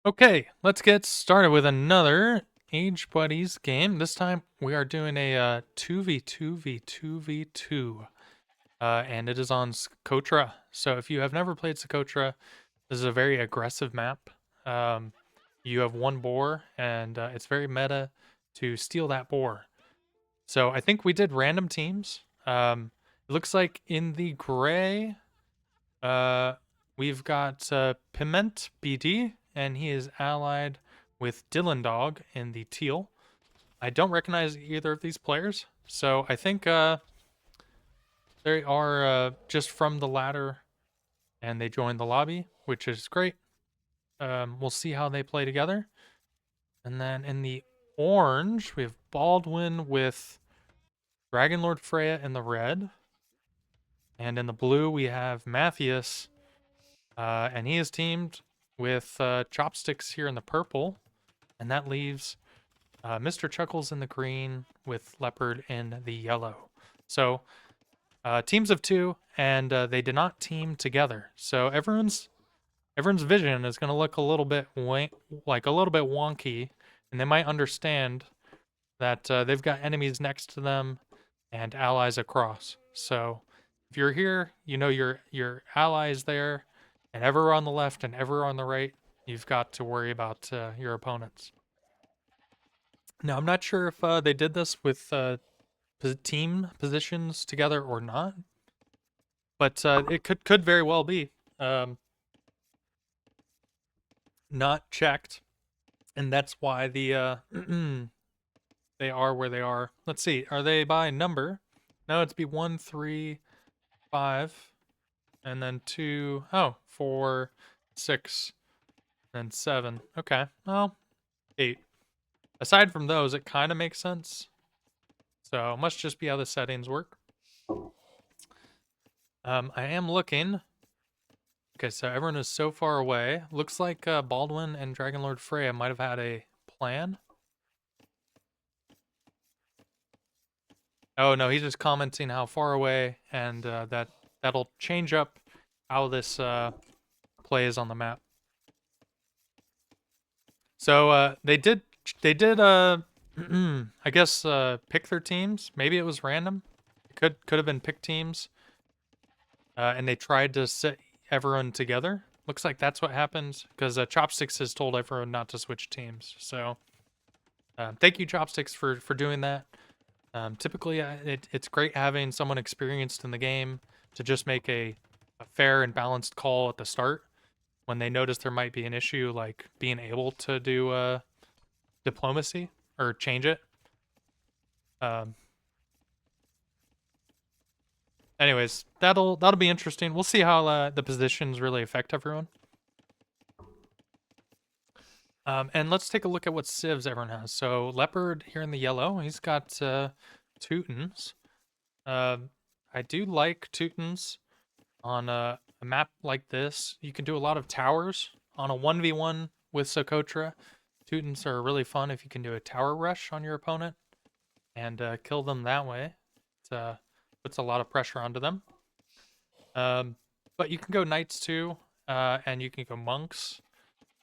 Okay, let's get started with another Age Buddies game. This time we are doing a 2v2v2v2, and it is on Socotra. So if you have never played Socotra, this is a very aggressive map. Um, you have one boar, and it's very meta to steal that boar. So I think we did random teams. It looks like in the gray, uh, we've got Piment BD, and he is allied with Dylan Dog in the teal. I don't recognize either of these players, so I think they are just from the ladder and they joined the lobby, which is great. We'll see how they play together. And then in the orange, we have Baldwin with Dragon Lord Freya in the red. And in the blue, we have Matthias, and he is teamed with Chopsticks here in the purple. And that leaves Mr. Chuckles in the green with Leopard in the yellow. So teams of two, and they did not team together. So everyone's vision is going to look a little bit wonky, and they might understand that they've got enemies next to them and allies across. So if you're here, you know your allies there, and ever on the left and ever on the right, you've got to worry about your opponents. Now, I'm not sure if they did this with team positions together or not, but it could very well be not checked, and that's why the they are where they are. Let's see, are they by number? No, it's be 1, 3, 5, and then 2, 4, 6, and 7. Okay, well, 8. Aside from those, it kind of makes sense. So it must just be how the settings work. I am looking. Okay, so everyone is so far away. Looks like Baldwin and Dragon Lord Freya might have had a plan. Oh no, he's just commenting how far away, and that'll change up how this plays on the map. So they did I guess pick their teams. Maybe it was random. It could have been pick teams. And they tried to set everyone together. Looks like that's what happened because Chopsticks has told everyone not to switch teams. So thank you, Chopsticks, for doing that. Typically, it's great having someone experienced in the game to just make a fair and balanced call at the start when they notice there might be an issue, like being able to do diplomacy or change it. Um, Anyways, that'll be interesting. We'll see how the positions really affect everyone. And let's take a look at what civs everyone has. So Leopard here in the yellow, he's got Teutons. I do like Teutons on a map like this. You can do a lot of towers on a 1v1 with Socotra. Teutons are really fun if you can do a tower rush on your opponent and kill them that way. It puts a lot of pressure onto them. But you can go knights too, and you can go monks.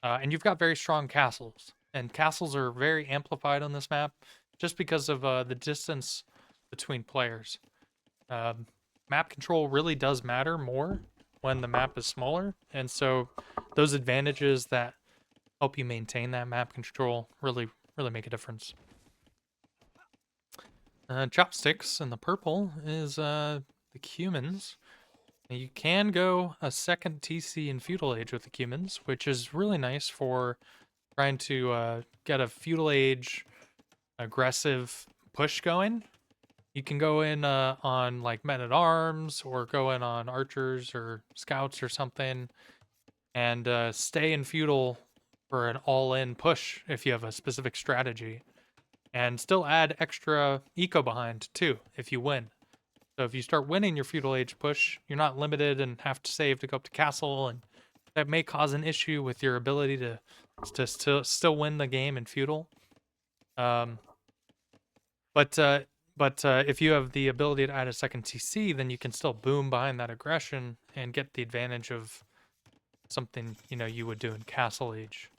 And you've got very strong castles. And castles are very amplified on this map just because of the distance between players. Map control really does matter more when the map is smaller. And so those advantages that help you maintain that map control really make a difference. Chopsticks in the purple is the Cumans. You can go a second TC in Feudal Age with the Cumans, which is really nice for trying to get a Feudal Age aggressive push going. You can go in on like men at arms or go in on archers or scouts or something and stay in Feudal for an all-in push if you have a specific strategy. And still add extra eco behind too if you win. So if you start winning your Feudal Age push, you're not limited and have to save to go up to castle, and that may cause an issue with your ability to still win the game in Feudal. But if you have the ability to add a second TC, then you can still boom behind that aggression and get the advantage of something you would do in Castle Age.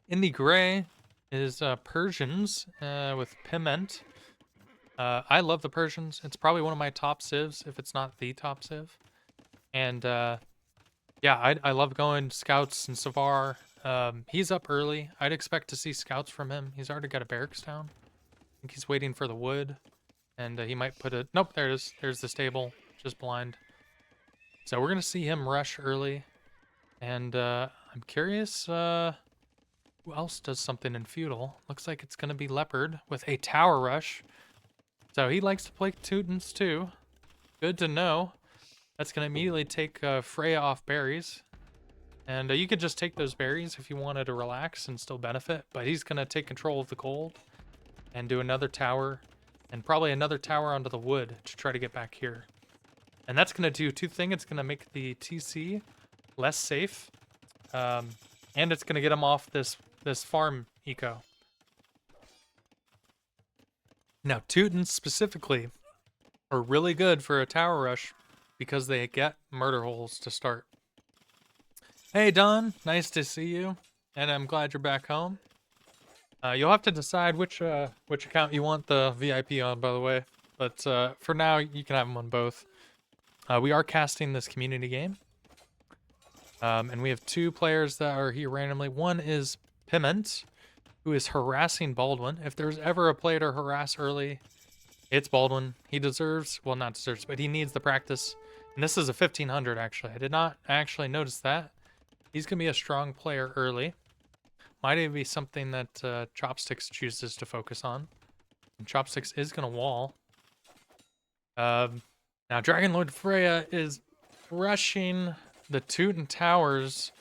In the gray is Persians with Piment. I love the Persians. It's probably one of my top civs, if it's not the top civ. And yeah, I love going scouts and Savar. He's up early. I'd expect to see scouts from him. He's already got a barracks down. I think he's waiting for the wood. And he might put a... Nope, there it is. There's the stable. Just blind. So we're going to see him rush early. And I'm curious who else does something in feudal. Looks like it's going to be Leopard with a tower rush. So he likes to play Teutons too. Good to know. That's going to immediately take Freya off berries. And you could just take those berries if you wanted to relax and still benefit. But he's going to take control of the gold and do another tower. And probably another tower onto the wood to try to get back here. And that's going to do two things. It's going to make the TC less safe. And it's going to get him off this farm eco. Now, Teutons specifically are really good for a tower rush because they get murder holes to start. Hey, Don. Nice to see you. And I'm glad you're back home. You'll have to decide which account you want the VIP on, by the way. But for now, you can have them on both. We are casting this community game. And we have two players that are here randomly. One is Piment, who is harassing Baldwin. If there's ever a player to harass early, it's Baldwin. He deserves, well, not deserves, but he needs the practice. And this is a 1500, actually. I did not actually notice that. He's going to be a strong player early. Might even be something that Chopsticks chooses to focus on. And Chopsticks is going to wall. Now, Dragon Lord Freya is rushing the Teuton Towers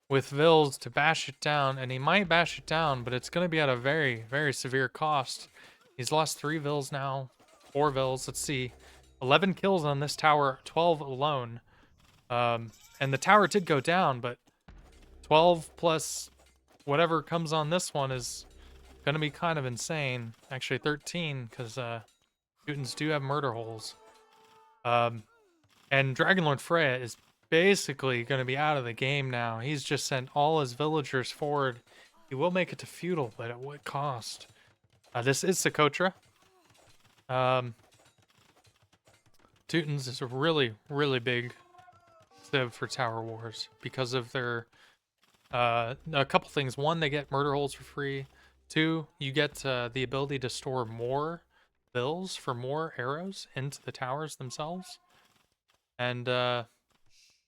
with Vils to bash it down, and he might bash it down, but it's going to be at a very, very severe cost. He's lost 3 Vils now, 4 Vils. Let's see, 11 kills on this tower, 12 alone. And the tower did go down, but 12 plus whatever comes on this one is going to be kind of insane. Actually, 13, because Teutons do have murder holes. And Dragonlord Freya is basically going to be out of the game now. He's just sent all his villagers forward. He will make it to feudal, but at what cost? This is Socotra. Teutons is a really, really big civ for Tower Wars because of their a couple things. One, they get murder holes for free. 2, you get the ability to store more bills for more arrows into the towers themselves. And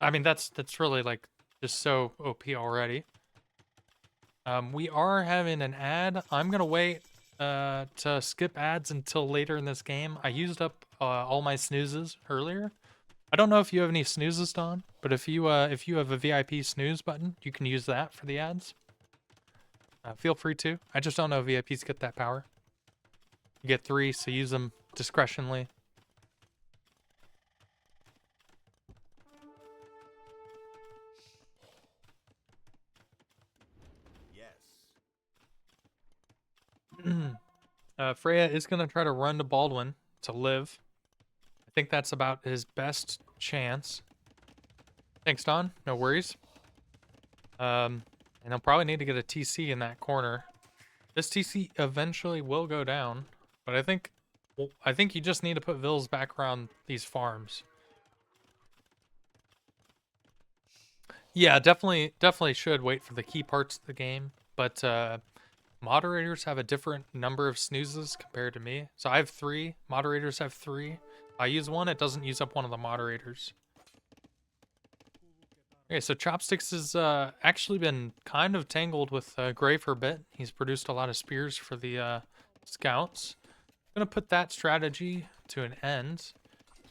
I mean, that's really like just so OP already. We are having an ad. I'm gonna wait to skip ads until later in this game. I used up all my snoozes earlier. I don't know if you have any snoozes, Don, but if you have a VIP snooze button, you can use that for the ads. Feel free to. I just don't know if VIPs get that power. You get 3, so use them discretionally. Freya is going to try to run to Baldwin to live. I think that's about his best chance. Thanks, Don. No worries. And he'll probably need to get a TC in that corner. This TC eventually will go down, but I think you just need to put Vils back around these farms. Yeah, definitely should wait for the key parts of the game, but moderators have a different number of snoozes compared to me. So I have 3. Moderators have 3. If I use one, it doesn't use up one of the moderators. Okay, so Chopsticks has actually been kind of tangled with Gray for a bit. He's produced a lot of spears for the scouts. I'm going to put that strategy to an end.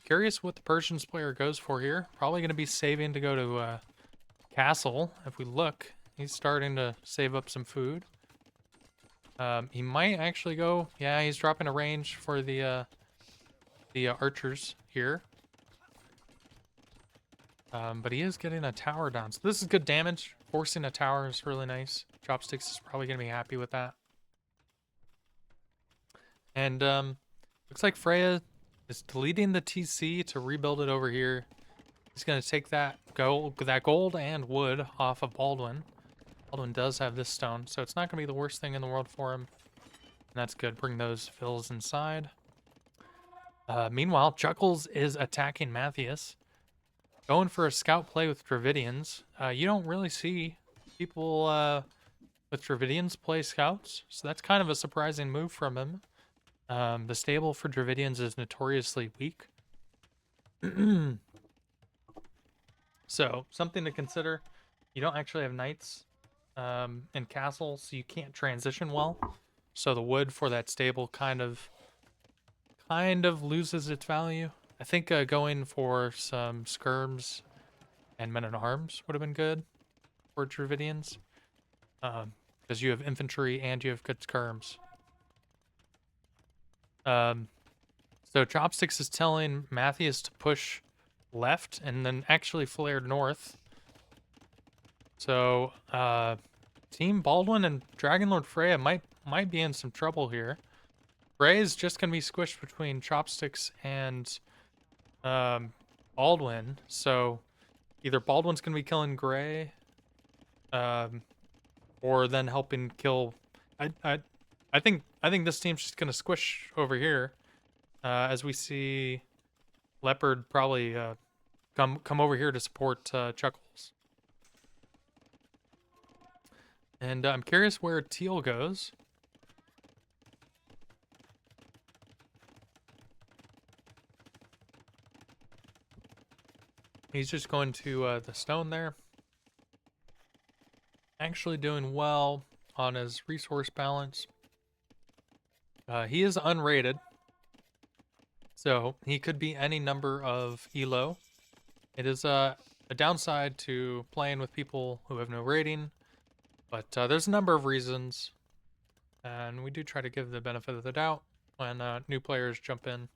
Curious what the Persians player goes for here. Probably going to be saving to go to Castle. If we look, he's starting to save up some food. He might actually go... Yeah, he's dropping a range for the archers here. But he is getting a tower down. So this is good damage. Forcing a tower is really nice. Chopsticks is probably going to be happy with that. And looks like Freya is deleting the TC to rebuild it over here. He's going to take that gold and wood off of Baldwin. Baldwin does have this stone, so it's not going to be the worst thing in the world for him. And that's good. Bring those fills inside. Meanwhile, Chuckles is attacking Matthias. Going for a scout play with Dravidians. You don't really see people with Dravidians play scouts, so that's kind of a surprising move from him. The stable for Dravidians is notoriously weak. So, something to consider. You don't actually have knights in castles, so you can't transition well. So the wood for that stable kind of loses its value. I think going for some skirms and men-at-arms would have been good for Dravidians. Because you have infantry and you have good skirms. So Chopsticks is telling Matthias to push left and then actually flared north. So Team Baldwin and Dragonlord Freya might be in some trouble here. Gray is just gonna be squished between Chopsticks and Baldwin. So either Baldwin's gonna be killing Gray, or then helping kill. I think this team's just gonna squish over here, as we see Leopard probably come over here to support Chuckles. And I'm curious where Teal goes. He's just going to the stone there. Actually doing well on his resource balance. He is unrated, so he could be any number of elo. It is a downside to playing with people who have no rating, but there's a number of reasons, and we do try to give the benefit of the doubt when new players jump in.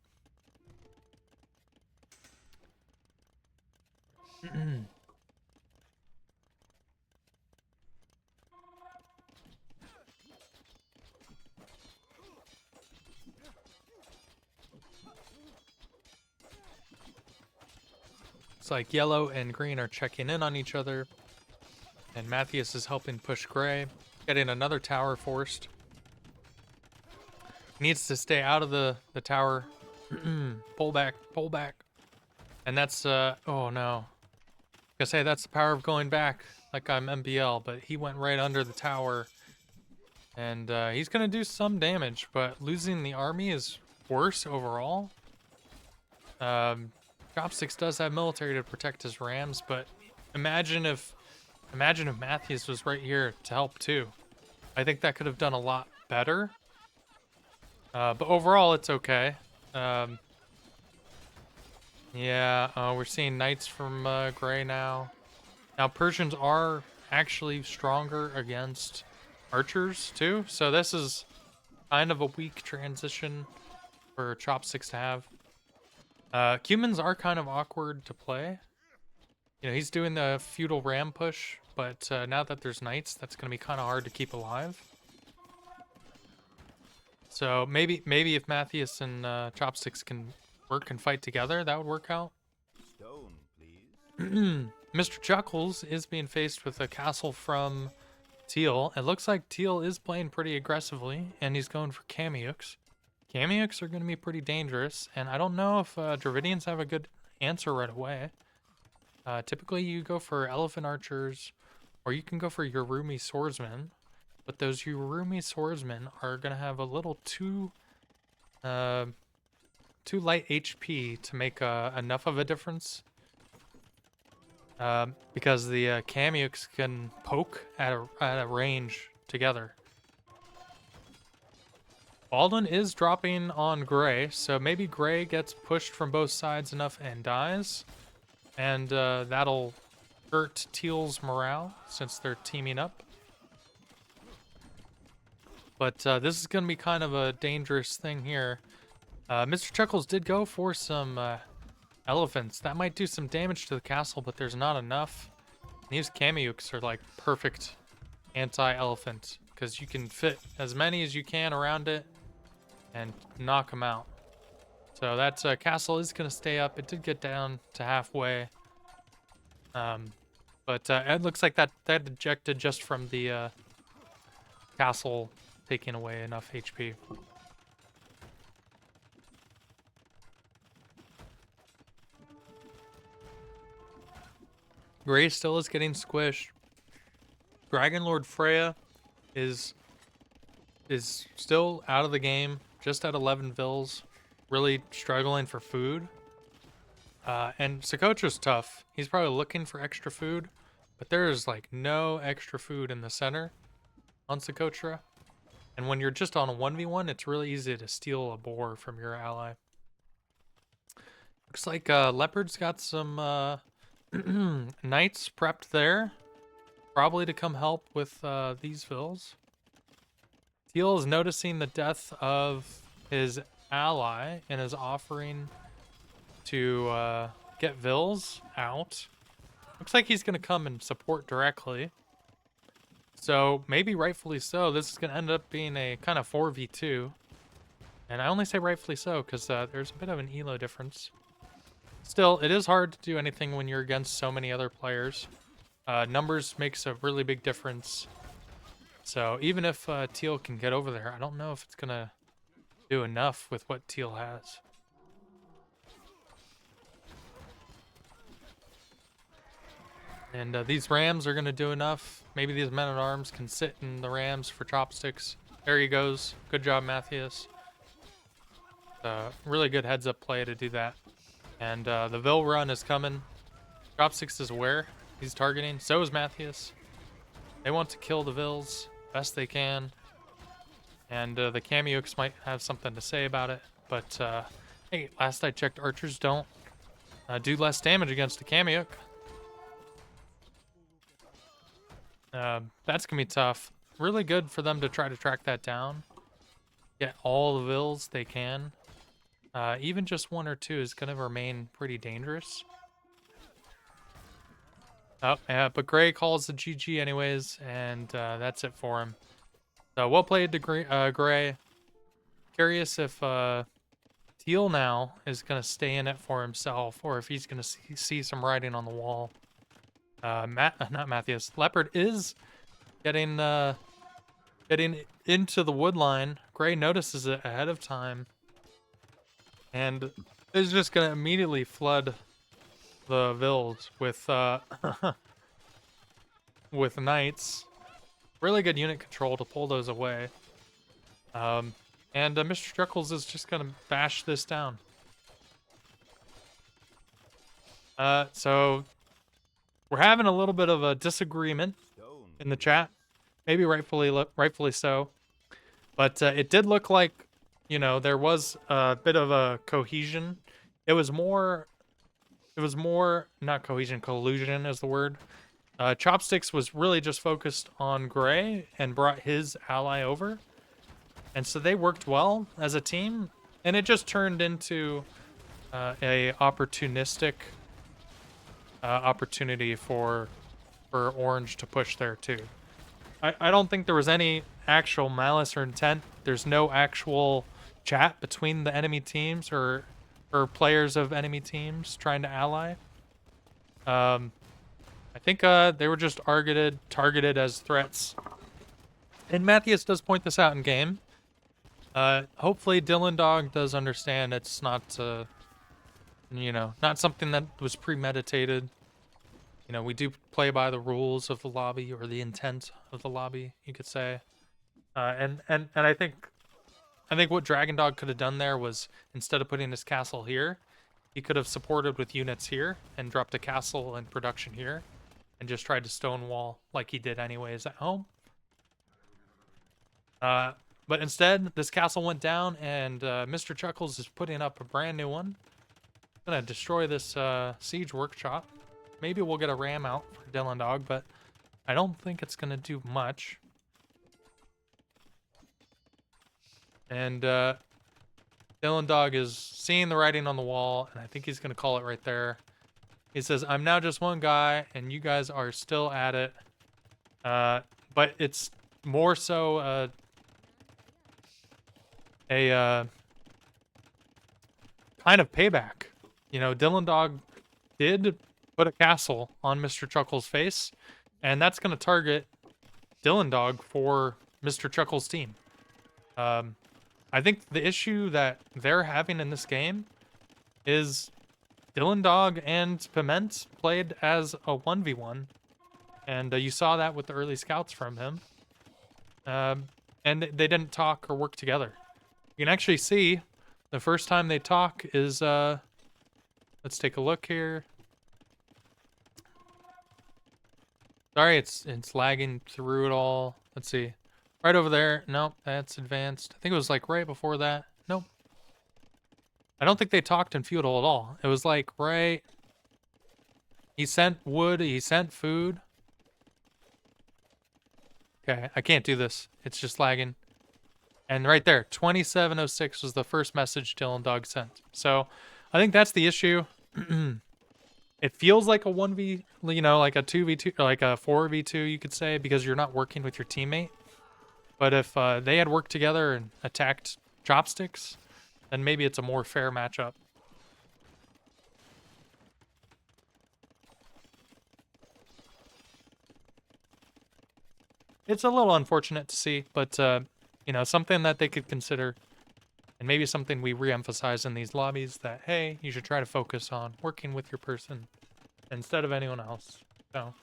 It's like yellow and green are checking in on each other, and Matthias is helping push Gray, getting another tower forced. Needs to stay out of the tower. Pull back. And that's, oh no. I say that's the power of going back, like I'm MBL, but he went right under the tower. And he's gonna do some damage, but losing the army is worse overall. Chopsticks does have military to protect his rams, but imagine if Matthias was right here to help too. I think that could have done a lot better. But overall, it's okay. Yeah, we're seeing knights from Gray now. Now, Persians are actually stronger against archers too, so this is kind of a weak transition for Chopsticks to have. Cumans are kind of awkward to play. You know, he's doing the feudal ram push, but now that there's knights, that's going to be kind of hard to keep alive. So maybe if Matthias and Chopsticks can work and fight together, that would work out. Stone, please. Mr. Chuckles is being faced with a castle from Teal. It looks like Teal is playing pretty aggressively, and he's going for Kameuks. Kameuks are going to be pretty dangerous, and I don't know if Dravidians have a good answer right away. Typically, you go for Elephant Archers, or you can go for Urumi Swordsmen, but those Urumi Swordsmen are going to have a little too light HP to make enough of a difference. Because the Kameuks can poke at a range together. Baldwin is dropping on Gray, so maybe Gray gets pushed from both sides enough and dies. And that'll hurt Teal's morale since they're teaming up. But this is going to be kind of a dangerous thing here. Mr. Chuckles did go for some elephants. That might do some damage to the castle, but there's not enough. These Kameuks are like perfect anti-elephant because you can fit as many as you can around it and knock them out. So that castle is going to stay up. It did get down to halfway. But it looks like that ejected just from the castle taking away enough HP. Gray still is getting squished. Dragon Lord Freya is still out of the game, just at 11 vills, really struggling for food. And Socotra's tough. He's probably looking for extra food, but there is like no extra food in the center on Socotra. And when you're just on a 1v1, it's really easy to steal a boar from your ally. Looks like Leopard's got some knights prepped there, probably to come help with these vills. Teal is noticing the death of his ally and is offering to get vills out. Looks like he's going to come and support directly. So maybe rightfully so. This is going to end up being a kind of 4v2. And I only say rightfully so because there's a bit of an elo difference. Still, it is hard to do anything when you're against so many other players. Numbers makes a really big difference. So even if Teal can get over there, I don't know if it's going to do enough with what Teal has. And these rams are going to do enough. Maybe these men-at-arms can sit in the rams for chopsticks. There he goes. Good job, Matthias. Really good heads-up play to do that. And the Vil run is coming. Chopsticks is aware. He's targeting. So is Matthias. They want to kill the Vils best they can. And the Kamyuks might have something to say about it. But, hey, last I checked, archers don't do less damage against a Kamyuk. That's going to be tough. Really good for them to try to track that down. Get all the Vils they can. Even just one or two is going to remain pretty dangerous. Oh, yeah, but Gray calls the GG anyways, and that's it for him. So well played to Gray. Curious if Teal now is going to stay in it for himself, or if he's going to see some writing on the wall. Not Matthias. Leopard is getting into the wood line. Gray notices it ahead of time, and is just going to immediately flood the Vils with with knights. Really good unit control to pull those away. And Mr. Struckles is just going to bash this down. So we're having a little bit of a disagreement in the chat. Maybe rightfully so. But it did look like, you know, there was a bit of a cohesion. It was more, not cohesion, collusion is the word. Chopsticks was really just focused on Gray and brought his ally over. And so they worked well as a team. And it just turned into a opportunistic opportunity for Orange to push there too. I don't think there was any actual malice or intent. There's no actual chat between the enemy teams or players of enemy teams trying to ally. I think they were just targeted as threats. And Matthias does point this out in game. Hopefully Dylan Dog does understand it's not, you know, not something that was premeditated. You know, we do play by the rules of the lobby, or the intent of the lobby, you could say. And I think what Dragon Dog could have done there was, instead of putting his castle here, he could have supported with units here and dropped a castle in production here and just tried to stonewall like he did anyways at home. But instead, this castle went down, and Mr. Chuckles is putting up a brand new one. Gonna destroy this siege workshop. Maybe we'll get a ram out for Dylan Dog, but I don't think it's gonna do much. And Dylan Dog is seeing the writing on the wall, and I think he's gonna call it right there. He says, "I'm now just one guy, and you guys are still at it." But it's more so a kind of payback. You know, Dylan Dog did put a castle on Mr. Chuckle's face, and that's going to target Dylan Dog for Mr. Chuckle's team. I think the issue that they're having in this game is Dylan Dog and Piment played as a 1v1, and you saw that with the early scouts from him. And they didn't talk or work together. You can actually see the first time they talk is, let's take a look here. Sorry, it's lagging through it all. Let's see. Right over there. Nope, that's advanced. I think it was like right before that. Nope. I don't think they talked in feudal at all. It was like right. He sent wood. He sent food. Okay, I can't do this. It's just lagging. And right there, 2706 was the first message Dylan Dog sent. So I think that's the issue. It feels like a 1v, you know, like a 2v2, or like a 4v2, you could say, because you're not working with your teammate. But if they had worked together and attacked Chopsticks, then maybe it's a more fair matchup. It's a little unfortunate to see, but, you know, something that they could consider, and maybe something we re-emphasize in these lobbies, that, hey, you should try to focus on working with your person instead of anyone else. So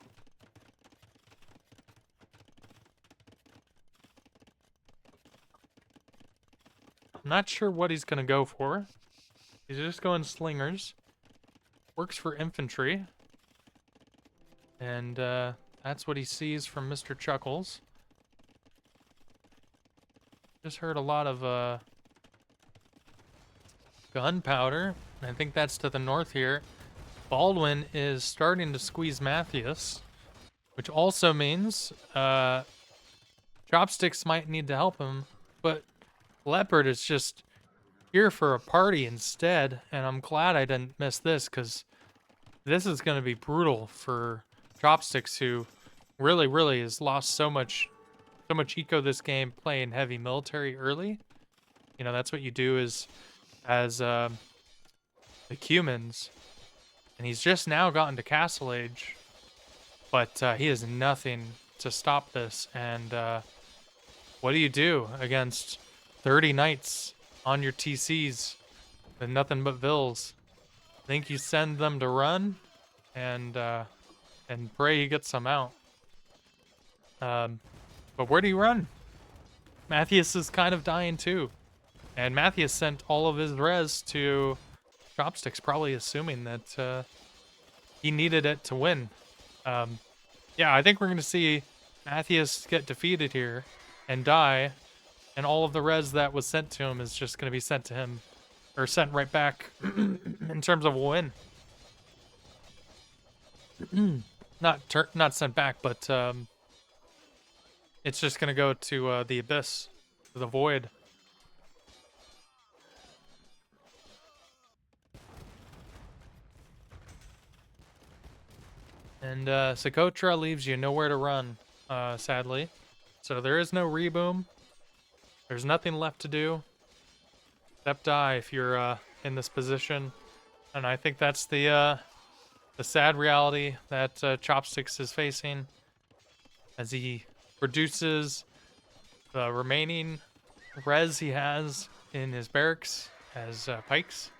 I'm not sure what he's going to go for. He's just going slingers. Works for infantry. And that's what he sees from Mr. Chuckles. Just heard a lot of gunpowder. I think that's to the north here. Baldwin is starting to squeeze Matthias, which also means Chopsticks might need to help him, but Leopard is just here for a party instead, and I'm glad I didn't miss this, because this is going to be brutal for Chopsticks, who really has lost so much eco this game playing heavy military early. You know, that's what you do is as the humans, and he's just now gotten to Castle Age, but he has nothing to stop this. And what do you do against 30 knights on your TCs with nothing but vills? I think you send them to run and pray he gets some out. But where do you run? Matthias is kind of dying too. And Matthias sent all of his res to Chopsticks, probably assuming that he needed it to win. Yeah, I think we're going to see Matthias get defeated here and die, and all of the res that was sent to him is just going to be sent to him, or sent right back in terms of a win. Not sent back, but it's just going to go to the abyss, to the void. And Socotra leaves you nowhere to run, sadly. So there is no reboom. There's nothing left to do except die if you're in this position. And I think that's the sad reality that Chopsticks is facing as he reduces the remaining res he has in his barracks as pikes.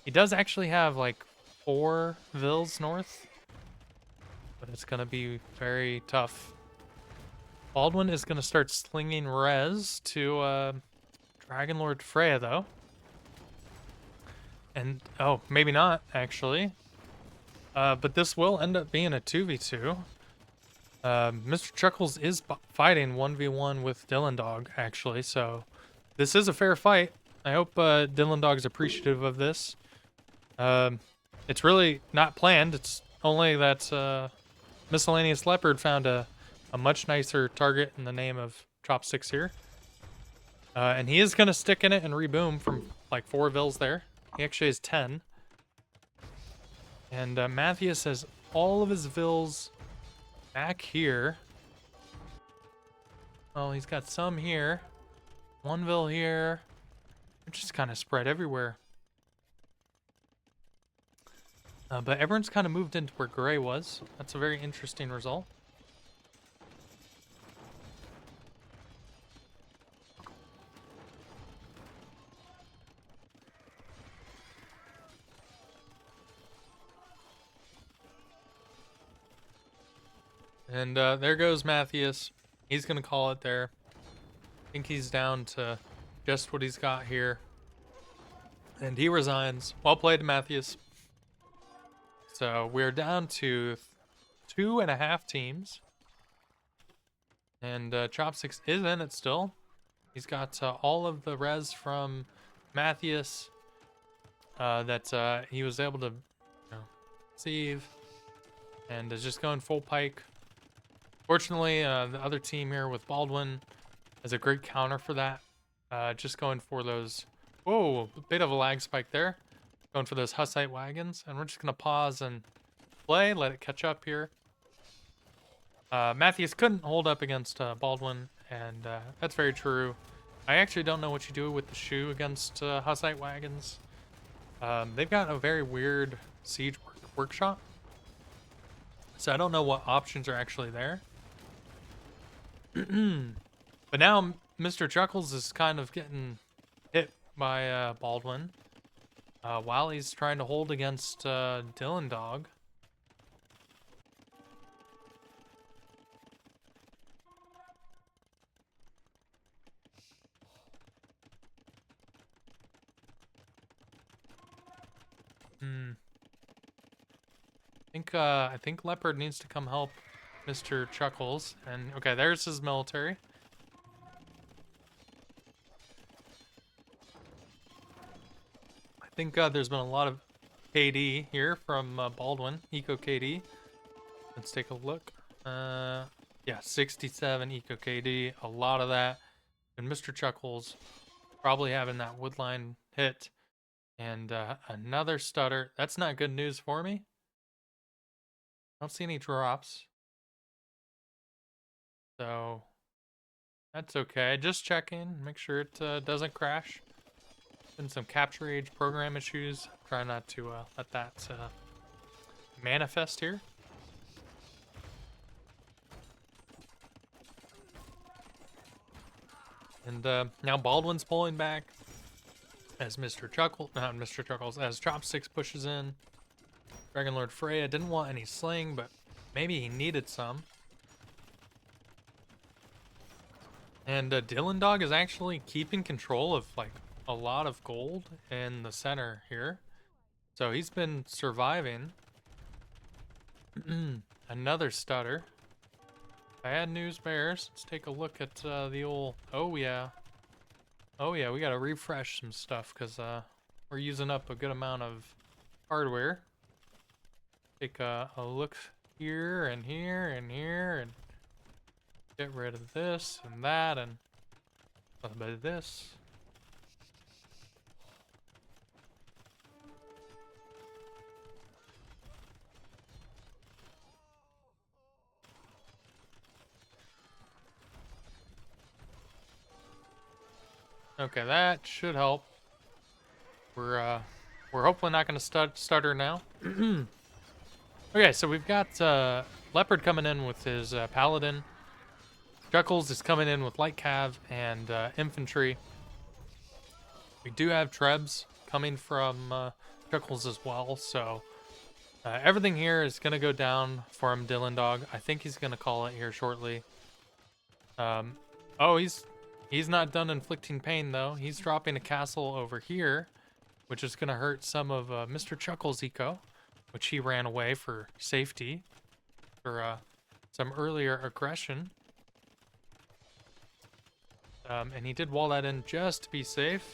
He does actually have like 4 vills north, but it's going to be very tough. Baldwin is going to start slinging res to Dragon Lord Freya, though. And, oh, maybe not, actually. But this will end up being a 2v2. Mr. Chuckles is fighting 1v1 with Dylan Dog, actually, so this is a fair fight. I hope Dylan Dog's appreciative of this. It's really not planned. It's only that Miscellaneous Leopard found a much nicer target in the name of Chopsticks here. And he is going to stick in it and reboom from like 4 vills there. He actually has 10. And Matthias has all of his vills back here. Well, he's got some here. 1 vill here. They're just kind of spread everywhere. But everyone's kind of moved into where Gray was. That's a very interesting result. And there goes Matthias. He's going to call it there. I think he's down to just what he's got here. And he resigns. Well played, Matthias. So we're down to 2.5 teams. And Chopsticks is in it still. He's got all of the res from Matthias that he was able to save. And is just going full pike. Fortunately, the other team here with Baldwin has a great counter for that. Just going for those... Whoa, a bit of a lag spike there. Going for those Hussite wagons. And we're just going to pause and play, let it catch up here. Matthias couldn't hold up against Baldwin, and that's very true. I actually don't know what you do with the shoe against Hussite wagons. They've got a very weird siege workshop. So I don't know what options are actually there. But now Mr. Chuckles is kind of getting hit by Baldwin while he's trying to hold against Dylan Dog. I think Leopard needs to come help Mr. Chuckles. And okay, there's his military. I think there's been a lot of KD here from Baldwin, Eco KD. Let's take a look. Yeah, 67 Eco KD, a lot of that. And Mr. Chuckles probably having that woodline hit. And another stutter. That's not good news for me. I don't see any drops. So that's okay. Just checking, make sure it doesn't crash. Been some capture age program issues. Try not to let that manifest here. And now Baldwin's pulling back as Mr. Chuckles, not Mr. Chuckles, as Chopsticks pushes in. Dragon Lord Freya didn't want any sling, but maybe he needed some. And Dylan Dog is actually keeping control of like a lot of gold in the center here. So he's been surviving. Another stutter. Bad news bears. Let's take a look at the old... Oh yeah. Oh yeah, we gotta refresh some stuff because we're using up a good amount of hardware. Take a look here and here and here and get rid of this and that and a little bit of this. Okay, that should help. We're hopefully not going to stutter now. Okay, so we've got Leopard coming in with his Paladin. Chuckles is coming in with Light Cav and Infantry. We do have Trebs coming from Chuckles as well, so everything here is going to go down for him, Dylan Dog. I think he's going to call it here shortly. Oh, he's not done inflicting pain, though. He's dropping a castle over here, which is going to hurt some of Mr. Chuckles' eco, which he ran away for safety, for some earlier aggression. And he did wall that in just to be safe.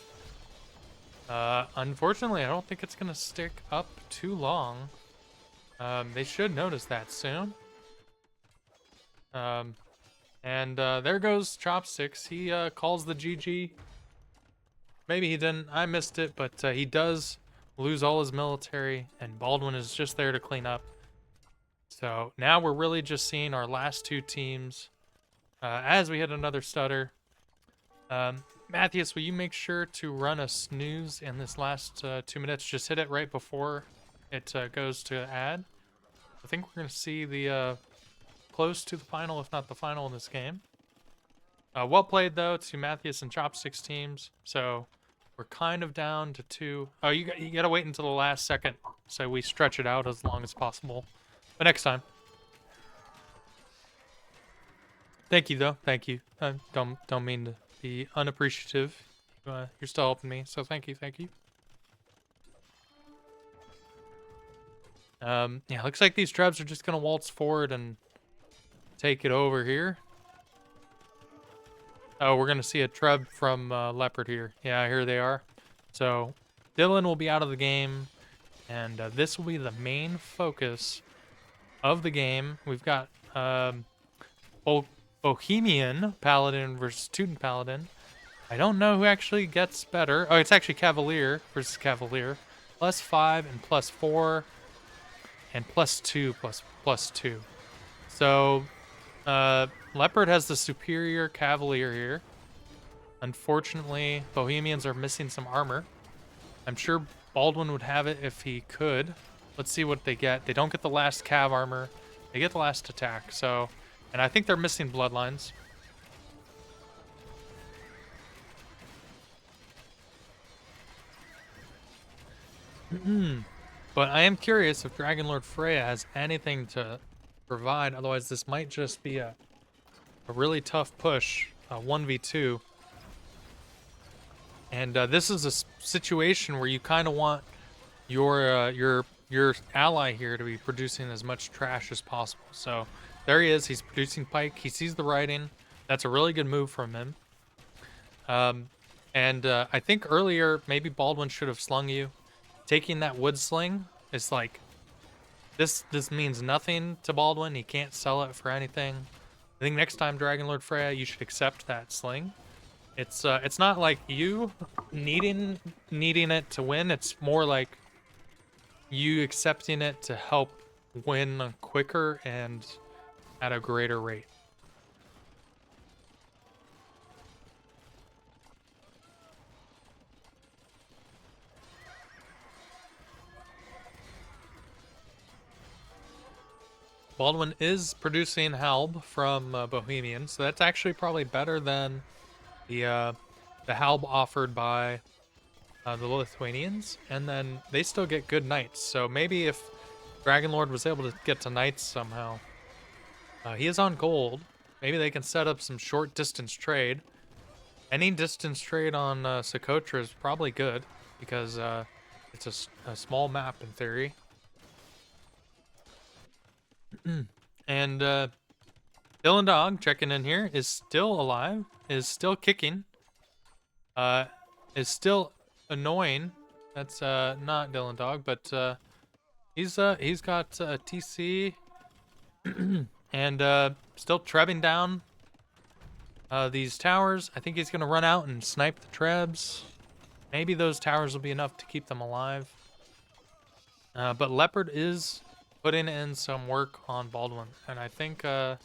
Unfortunately, I don't think it's going to stick up too long. They should notice that soon. And there goes Chopsticks. He calls the GG. Maybe he didn't. I missed it, but he does lose all his military, and Baldwin is just there to clean up. So now we're really just seeing our last two teams as we hit another stutter. Matthias, will you make sure to run a snooze in this last 2 minutes? Just hit it right before it goes to add. I think we're going to see the close to the final, if not the final, in this game. Well played, though, to Matthias and Chopsticks teams. So we're kind of down to 2. Oh, you got to wait until the last second so we stretch it out as long as possible. But next time. Thank you, though. Thank you. I don't mean to be unappreciative. You're still helping me, so thank you, thank you. Yeah, looks like these trebs are just gonna waltz forward and take it over here. Oh, we're gonna see a treb from Leopard here. Yeah, here they are. So Dylan will be out of the game, and this will be the main focus of the game. We've got Bohemian Paladin versus Student Paladin. I don't know who actually gets better. Oh, it's actually Cavalier versus Cavalier. +5 and +4 and +2 +2. So Leopard has the superior Cavalier here. Unfortunately, Bohemians are missing some armor. I'm sure Baldwin would have it if he could. Let's see what they get. They don't get the last Cav armor. They get the last attack. So, and I think they're missing bloodlines. But I am curious if Dragonlord Freya has anything to provide. Otherwise, this might just be a really tough push, 1v2. And this is a situation where you kind of want your ally here to be producing as much trash as possible. So there he is. He's producing Pike. He sees the writing. That's a really good move from him. And I think earlier maybe Baldwin should have slung you. Taking that wood sling is like this means nothing to Baldwin. He can't sell it for anything. I think next time, Dragonlord Freya, you should accept that sling. It's not like you needing it to win. It's more like you accepting it to help win quicker and at a greater rate. Baldwin is producing Halb from Bohemian, so that's actually probably better than the Halb offered by the Lithuanians, and then they still get good knights. So maybe if Dragonlord was able to get to knights somehow, he is on gold. Maybe they can set up some short distance trade. Any distance trade on Socotra is probably good because it's a small map in theory. And Dylan Dog checking in here is still alive, is still kicking, is still annoying. That's not Dylan Dog, but he's got TC and still trebbing down these towers. I think he's gonna run out and snipe the trebs. Maybe those towers will be enough to keep them alive. But Leopard is putting in some work on Baldwin, and I think I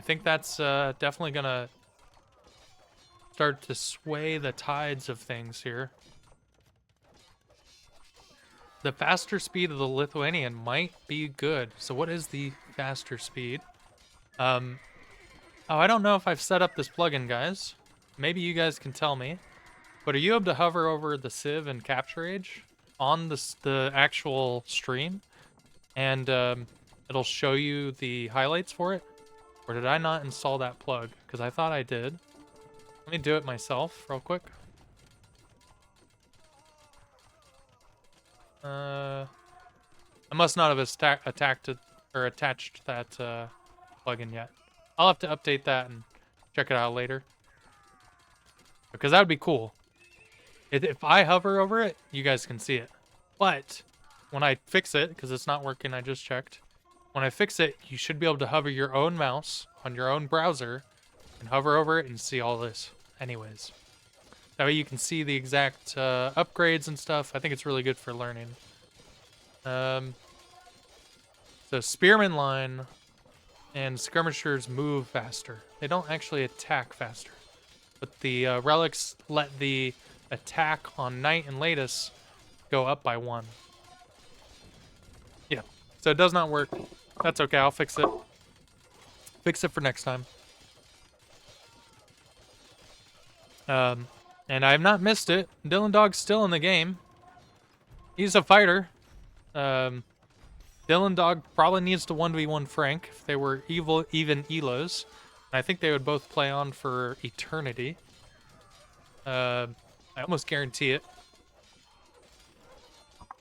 think that's definitely gonna start to sway the tides of things here. The faster speed of the Lithuanian might be good. So what is the faster speed? Oh, I don't know if I've set up this plugin, guys. Maybe you guys can tell me. But are you able to hover over the Civ and Capture Age on the actual stream, and it'll show you the highlights for it? Or did I not install that plug? Because I thought I did. Let me do it myself real quick. I must not have attached that plugin yet. I'll have to update that and check it out later. Because that would be cool. If I hover over it, you guys can see it. But when I fix it, because it's not working, I just checked. When I fix it, you should be able to hover your own mouse on your own browser and hover over it and see all this anyways. That way you can see the exact upgrades and stuff. I think it's really good for learning. So Spearman line and Skirmishers move faster. They don't actually attack faster. But the relics let the attack on Knight and Latus go up by 1. Yeah, so it does not work. That's okay, I'll fix it. Fix it for next time. And I have not missed it. Dylan Dog's still in the game. He's a fighter. Dylan Dog probably needs to 1v1 Frank if they were even elos. I think they would both play on for eternity. I almost guarantee it.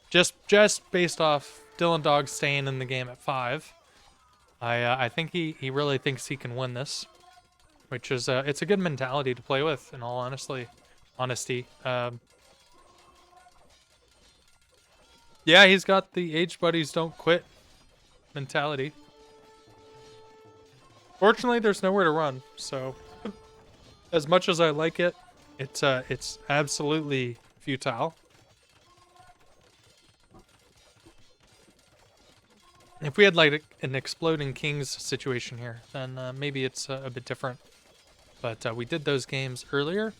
Just based off Dylan Dog staying in the game at 5. I think he really thinks he can win this. Which is, it's a good mentality to play with, in all honesty. Yeah, he's got the age buddies don't quit mentality. Fortunately, there's nowhere to run, so as much as I like it, it's absolutely futile. If we had like an exploding kings situation here, then maybe it's a bit different. But we did those games earlier.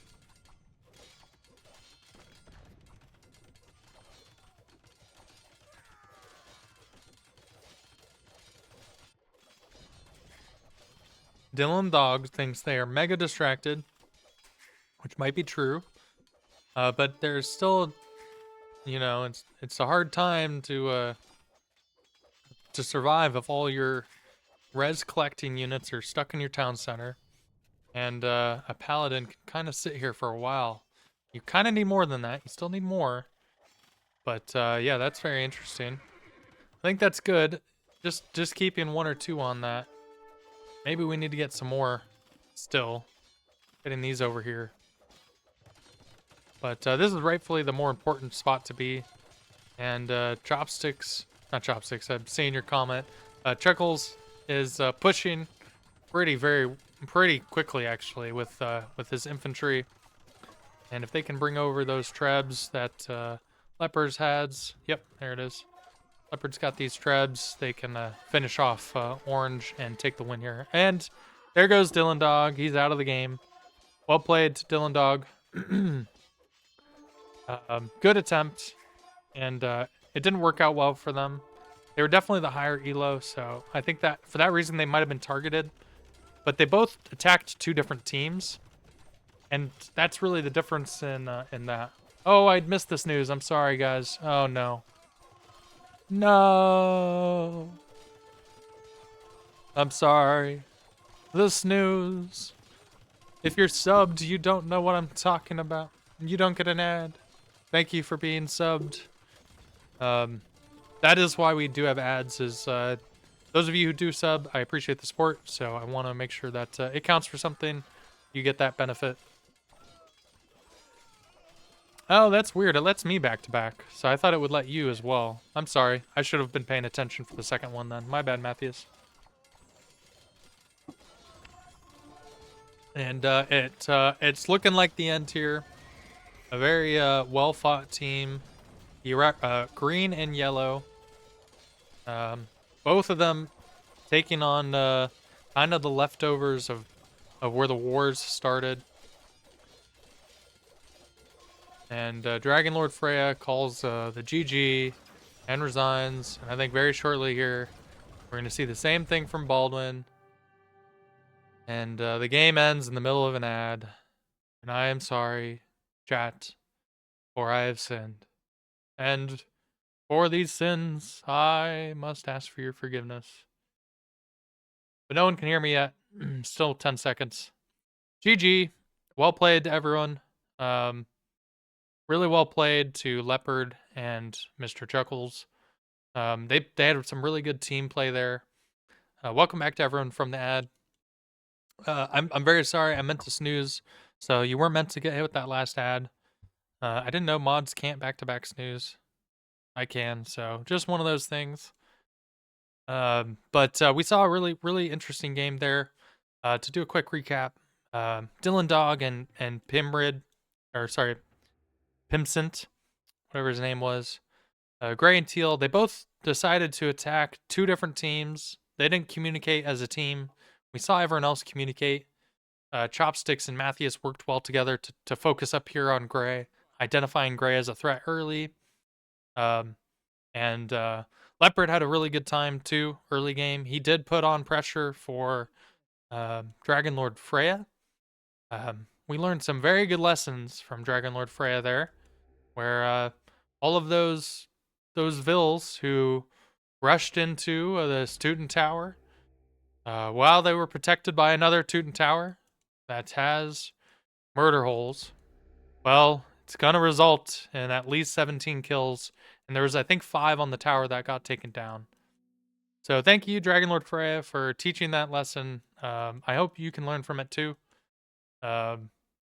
Dylan Dog thinks they are mega distracted, which might be true. But there's still, you know, it's a hard time to survive if all your res collecting units are stuck in your town center. And a paladin can kind of sit here for a while. You kind of need more than that. You still need more. But yeah, that's very interesting. I think that's good. Just keeping 1 or 2 on that. Maybe we need to get some more still. Getting these over here. But this is rightfully the more important spot to be. And Chopsticks, not Chopsticks, I'm seeing your comment. Chuckles is pushing pretty quickly actually with his infantry. And if they can bring over those trebs that Leopard's has, yep, there it is. Leopard's got these trebs. They can finish off Orange and take the win here. And there goes Dylan Dog. He's out of the game. Well played, Dylan Dog. Good attempt. And it didn't work out well for them. They were definitely the higher elo, so I think that for that reason they might have been targeted. But they both attacked 2 different teams. And that's really the difference in that. Oh, I'd missed this news. I'm sorry, guys. Oh, no. No. I'm sorry. The snooze. If you're subbed, you don't know what I'm talking about. You don't get an ad. Thank you for being subbed. That is why we do have ads, is those of you who do sub, I appreciate the support, so I want to make sure that it counts for something. You get that benefit. Oh, that's weird. It lets me back to back, so I thought it would let you as well. I'm sorry. I should have been paying attention for the second one then. My bad, Matthias. And it's looking like the end here. A very well-fought team. Green and yellow. Both of them taking on kind of the leftovers of where the wars started. And Dragon Lord Freya calls the GG and resigns. And I think very shortly here, we're going to see the same thing from Baldwin. And the game ends in the middle of an ad. And I am sorry, chat, for I have sinned. And for these sins, I must ask for your forgiveness. But no one can hear me yet. Still 10 seconds. GG. Well played to everyone. Really well played to Leopard and Mr. Chuckles. They had some really good team play there. Welcome back to everyone from the ad. I'm very sorry. I meant to snooze. So you weren't meant to get hit with that last ad. I didn't know mods can't back-to-back snooze. I can, so just one of those things. But we saw a really interesting game there. To do a quick recap, Dylan Dog and Pimrid, or sorry, Pimcent, whatever his name was, Gray and Teal, they both decided to attack 2 different teams. They didn't communicate as a team. We saw everyone else communicate. Chopsticks and Matthias worked well together to focus up here on Gray, identifying Gray as a threat early, Um, and Leopard had a really good time too early game. He did put on pressure for Dragon Lord Freya. We learned some very good lessons from Dragon Lord Freya there, where all of those Vills who rushed into the student tower while they were protected by another student tower that has murder holes. Well, it's gonna result in at least 17 kills, and there was I think 5 on the tower that got taken down. So thank you, Dragon Lord Freya, for teaching that lesson. I hope you can learn from it too. Um,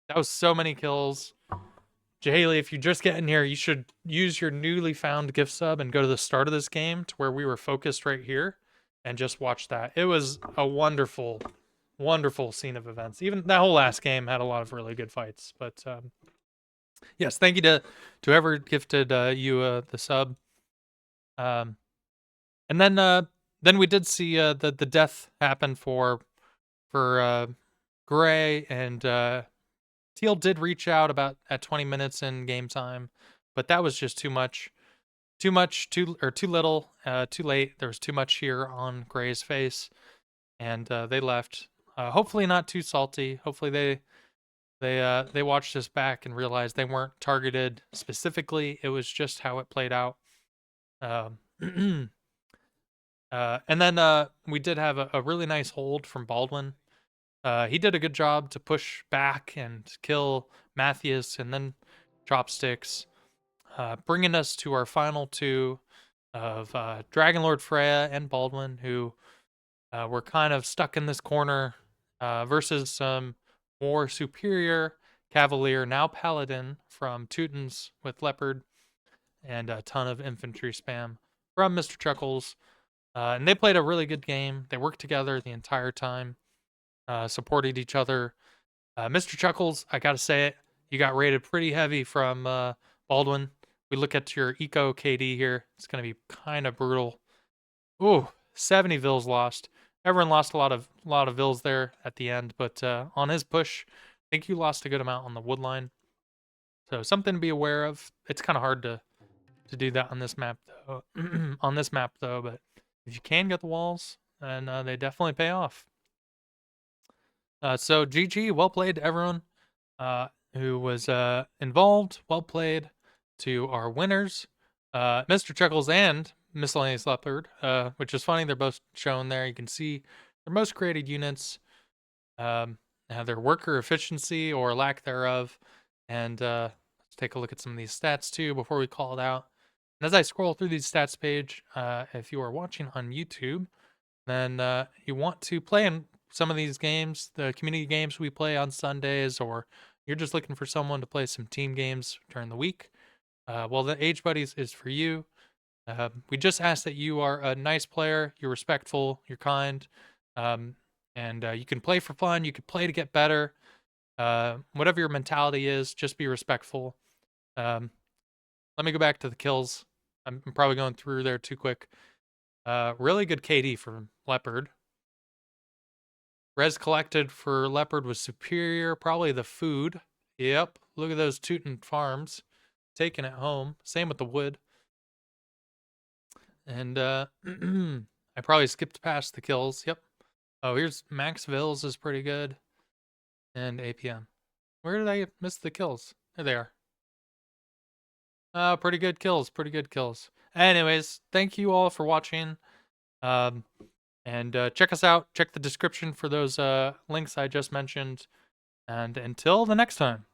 that was so many kills. Haley, if you just get in here, you should use your newly found gift sub and go to the start of this game to where we were focused right here and just watch that. It was a wonderful, wonderful scene of events. Even that whole last game had a lot of really good fights. But yes, thank you to whoever gifted you the sub. Um, and then we did see the death happen for Gray, and Teal did reach out about at 20 minutes in game time, but that was just too much. Too little, too late. There was too much here on Gray's face, and they left. Hopefully not too salty. Hopefully they watched this back and realized they weren't targeted specifically. It was just how it played out. Um, and then we did have a really nice hold from Baldwin. He did a good job to push back and kill Matthias and then Chopsticks, bringing us to our final two of Dragon Lord Freya and Baldwin, who were kind of stuck in this corner versus some more superior Cavalier, now Paladin from Teutons with Leopard, and a ton of infantry spam from Mr. Chuckles. And they played a really good game. They worked together the entire time, supported each other. Mr. Chuckles, I gotta say it, you got rated pretty heavy from Baldwin. We look at your eco KD here. It's gonna be kind of brutal. Ooh, 70 Vills lost. Everyone lost a lot of Vills there at the end, but on his push, I think you lost a good amount on the wood line. So something to be aware of. It's kind of hard to do that on this map though. On this map though, but if you can get the walls, then they definitely pay off. So GG, well played to everyone who was involved. Well played to our winners, Mr. Chuckles and Miscellaneous Leopard, which is funny. They're both shown there. You can see their most created units, their worker efficiency or lack thereof, and let's take a look at some of these stats too before we call it out. And as I scroll through these stats page, if you are watching on YouTube, then you want to play in some of these games, the community games we play on Sundays, or you're just looking for someone to play some team games during the week, well, the Age Buddies is for you. We just ask that you are a nice player, you're respectful, you're kind, and you can play for fun, you can play to get better. Whatever your mentality is, just be respectful. Let me go back to the kills. I'm probably going through there too quick. Really good KD for Leopard. Res collected for Leopard was superior. Probably the food. Yep. Look at those Teuton farms. Taking it home. Same with the wood. And I probably skipped past the kills. Yep. Oh, here's Max Vills is pretty good. And APM. Where did I miss the kills? There they are. Pretty good kills. Pretty good kills. Anyways, thank you all for watching. Um, and check us out. Check the description for those links I just mentioned. And until the next time.